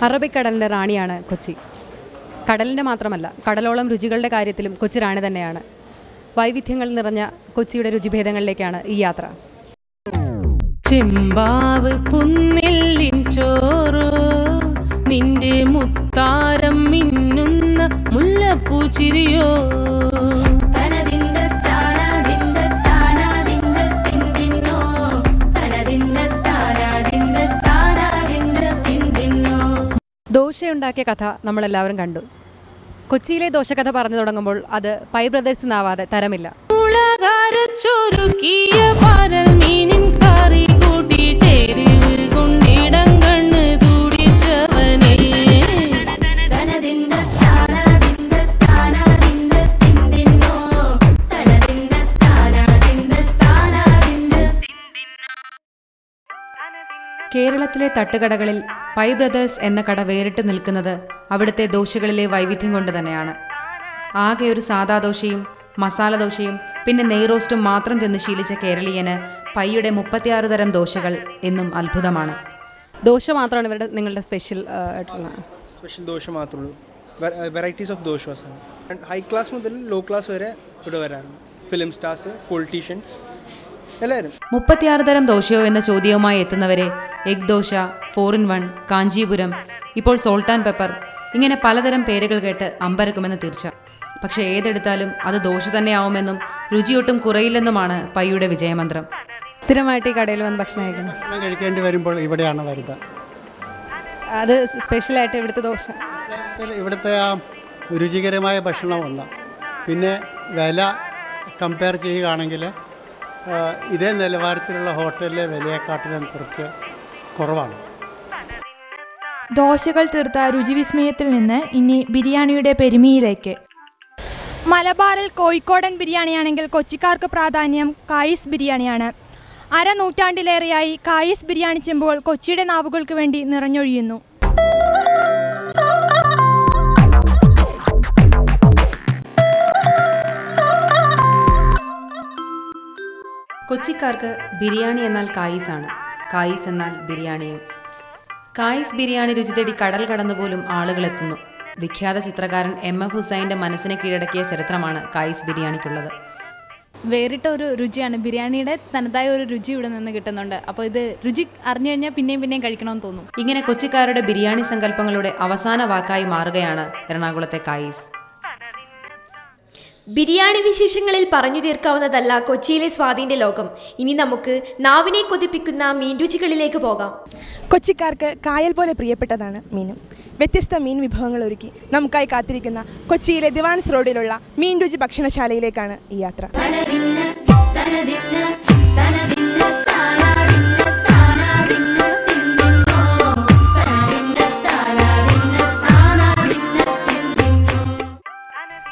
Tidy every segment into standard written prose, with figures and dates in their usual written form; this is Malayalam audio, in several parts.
അറബിക്കടലിൻ്റെ റാണിയാണ് കൊച്ചി. കടലിൻ്റെ മാത്രമല്ല, കടലോളം രുചികളുടെ കാര്യത്തിലും കൊച്ചി റാണി തന്നെയാണ്. വൈവിധ്യങ്ങൾ നിറഞ്ഞ കൊച്ചിയുടെ രുചിഭേദങ്ങളിലേക്കാണ് ഈ യാത്ര. ചെമ്പാവ് പുന്നെല്ലിൻ ചോറോ, നിന്റെ മുത്താരം മിന്നുന്ന മുല്ലപ്പൂച്ചിരിയോ, ദോശയുണ്ടാക്കിയ കഥ നമ്മളെല്ലാവരും കണ്ടു. കൊച്ചിയിലെ ദോശക്കഥ പറഞ്ഞു തുടങ്ങുമ്പോൾ അത് പൈ ബ്രദേഴ്സ് എന്നാവാതെ തരമില്ല. കേരളത്തിലെ തട്ടുകടകളിൽ പൈ ബ്രദേഴ്സ് എന്ന കട വേറിട്ട് നിൽക്കുന്നത് അവിടുത്തെ ദോശകളിലെ വൈവിധ്യം കൊണ്ട് തന്നെയാണ്. ആകെ ഒരു സാദാ ദോശയും മസാല ദോശയും പിന്നെ നെയ്റോസ്റ്റും മാത്രം തിന്ന് ശീലിച്ച കേരളീയന് പൈയുടെ 36 തരം ദോശകൾ എന്നും അത്ഭുതമാണ്. ദോശ മാത്രമാണ് നിങ്ങളുടെ സ്പെഷ്യൽ ദോശ മാത്രമേ ഉള്ളൂ. Varieties of dosa high class മുതൽ ലോ ക്ലാസ് വരെ ഇവിടെ വരാറുണ്ട്. ഫിലിം സ്റ്റാർസ്, പൊളിറ്റീഷ്യൻസ് എല്ലാവരും. 36 തരം ദോശയോ എന്ന ചോദ്യവുമായി എത്തുന്നവരെ എഗ് ദോശ, 4-in-1, കാഞ്ചീപുരം, ഇപ്പോൾ സോൾട്ട് ആൻഡ് പെപ്പർ, ഇങ്ങനെ പലതരം പേരുകൾ കേട്ട് അമ്പരക്കുമെന്ന് തീർച്ച. പക്ഷെ ഏതെടുത്താലും അത് ദോശ തന്നെയാവുമെന്നും രുചിയൊട്ടും കുറയില്ലെന്നുമാണ് പൈയുടെ വിജയമന്ത്രം. സ്ഥിരമായിട്ട് ഈ കടയിൽ വന്ന് ഭക്ഷണം കഴിക്കേണ്ടി വരുമ്പോൾ ഇവിടെയാണ് വരുന്നത്. അത് സ്പെഷ്യലായിട്ട് ഇവിടുത്തെ ദോശ, ഇവിടുത്തെ ആ രുചികരമായ ഭക്ഷണം ഒന്ന്. പിന്നെ വില കമ്പയർ ചെയ്യുകയാണെങ്കിൽ ഇതേ നിലവാരത്തിലുള്ള ഹോട്ടലിലെ വിലയെക്കാട്ടിലും കുറച്ച് കുറവാണ്. ദോശകൾ തീർത്ത രുചിവിസ്മയത്തിൽ നിന്ന് ഇനി ബിരിയാണിയുടെ പെരുമയിലേക്ക്. മലബാറിൽ കോഴിക്കോടൻ ബിരിയാണിയാണെങ്കിൽ കൊച്ചിക്കാർക്ക് പ്രാധാന്യം കായിസ് ബിരിയാണിയാണ്. അരനൂറ്റാണ്ടിലേറെയായി കായിസ് ബിരിയാണി ചെമ്പുകൾ കൊച്ചിയുടെ നാവുകൾക്ക് വേണ്ടി നിറഞ്ഞൊഴിയുന്നു. കൊച്ചിക്കാർക്ക് ബിരിയാണി എന്നാൽ കായിസാണ്, കായിസ് എന്നാൽ ബിരിയാണിയും. കായിസ് ബിരിയാണി രുചി തേടി കടൽ കടന്നുപോലും ആളുകളെത്തുന്നു. വിഖ്യാത ചിത്രകാരൻ MF ഹുസൈൻ്റെ മനസ്സിനെ കീഴടക്കിയ ചരിത്രമാണ് കായിസ് ബിരിയാണിക്കുള്ളത്. വേറിട്ട ഒരു രുചിയാണ് ബിരിയാണിയുടെ, തനതായ ഒരു രുചി ഇവിടെ നിന്ന് കിട്ടുന്നുണ്ട്. അപ്പോൾ ഇത് രുചി അറിഞ്ഞു കഴിഞ്ഞാൽ പിന്നെയും കഴിക്കണമെന്ന് തോന്നും. ഇങ്ങനെ കൊച്ചിക്കാരുടെ ബിരിയാണി സങ്കല്പങ്ങളുടെ അവസാന വാക്കായി മാറുകയാണ് എറണാകുളത്തെ കായിസ്. ബിരിയാണി വിശേഷങ്ങളിൽ പറഞ്ഞു തീർക്കാവുന്നതല്ല കൊച്ചിയിലെ സ്വാദിന്റെ ലോകം. ഇനി നമുക്ക് നാവിനെ കൊതിപ്പിക്കുന്ന മീൻരുചികളിലേക്ക് പോകാം. കൊച്ചിക്കാർക്ക് കായൽ പോലെ പ്രിയപ്പെട്ടതാണ് മീനും. വ്യത്യസ്ത മീൻ വിഭവങ്ങൾ ഒരുക്കി നമുക്കായി കാത്തിരിക്കുന്ന കൊച്ചിയിലെ ദിവാൻസ് റോഡിലുള്ള മീൻ രുചി ഭക്ഷണശാലയിലേക്കാണ് ഈ യാത്ര.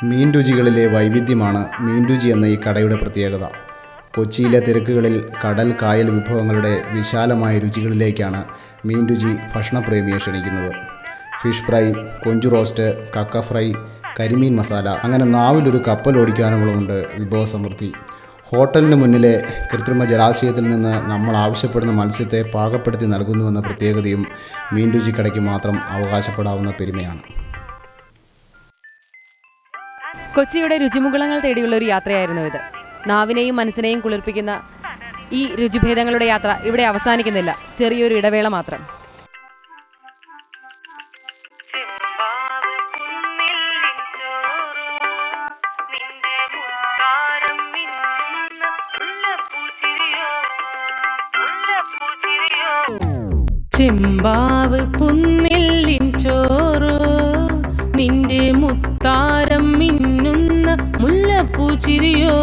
മീൻ രുചികളിലെ വൈവിധ്യമാണ് മീൻ രുചി എന്ന ഈ കടയുടെ പ്രത്യേകത. കൊച്ചിയിലെ തിരക്കുകളിൽ കടൽ കായൽ വിഭവങ്ങളുടെ വിശാലമായ രുചികളിലേക്കാണ് മീൻ രുചി ഭക്ഷണപ്രേമിയെ ക്ഷണിക്കുന്നത്. ഫിഷ് ഫ്രൈ, കൊഞ്ചു റോസ്റ്റ്, കക്ക ഫ്രൈ, കരിമീൻ മസാല, അങ്ങനെ നാവിലൊരു കപ്പൽ ഓടിക്കാനുമുണ്ട് വിഭവസമൃദ്ധി. ഹോട്ടലിന് മുന്നിലെ കൃത്രിമ ജലാശയത്തിൽ നിന്ന് നമ്മൾ ആവശ്യപ്പെടുന്ന മത്സ്യത്തെ പാകപ്പെടുത്തി നൽകുന്നുവെന്ന പ്രത്യേകതയും മീൻ രുചിക്കടയ്ക്ക് മാത്രം അവകാശപ്പെടാവുന്ന പെരുമയാണ്. കൊച്ചിയുടെ രുചിമുകുളങ്ങൾ തേടിയുള്ള ഒരു യാത്രയായിരുന്നു ഇത്. നാവിനെയും മനസ്സിനെയും കുളിർപ്പിക്കുന്ന ഈ രുചിഭേദങ്ങളുടെ യാത്ര ഇവിടെ അവസാനിക്കുന്നില്ല, ചെറിയൊരു ഇടവേള മാത്രം. ചെമ്പാവ് പുന്നെല്ലിൻ ചോറോ, നിന്റെ മുത്താരം മിന്നുന്ന മുല്ലപ്പൂച്ചിരിയോ,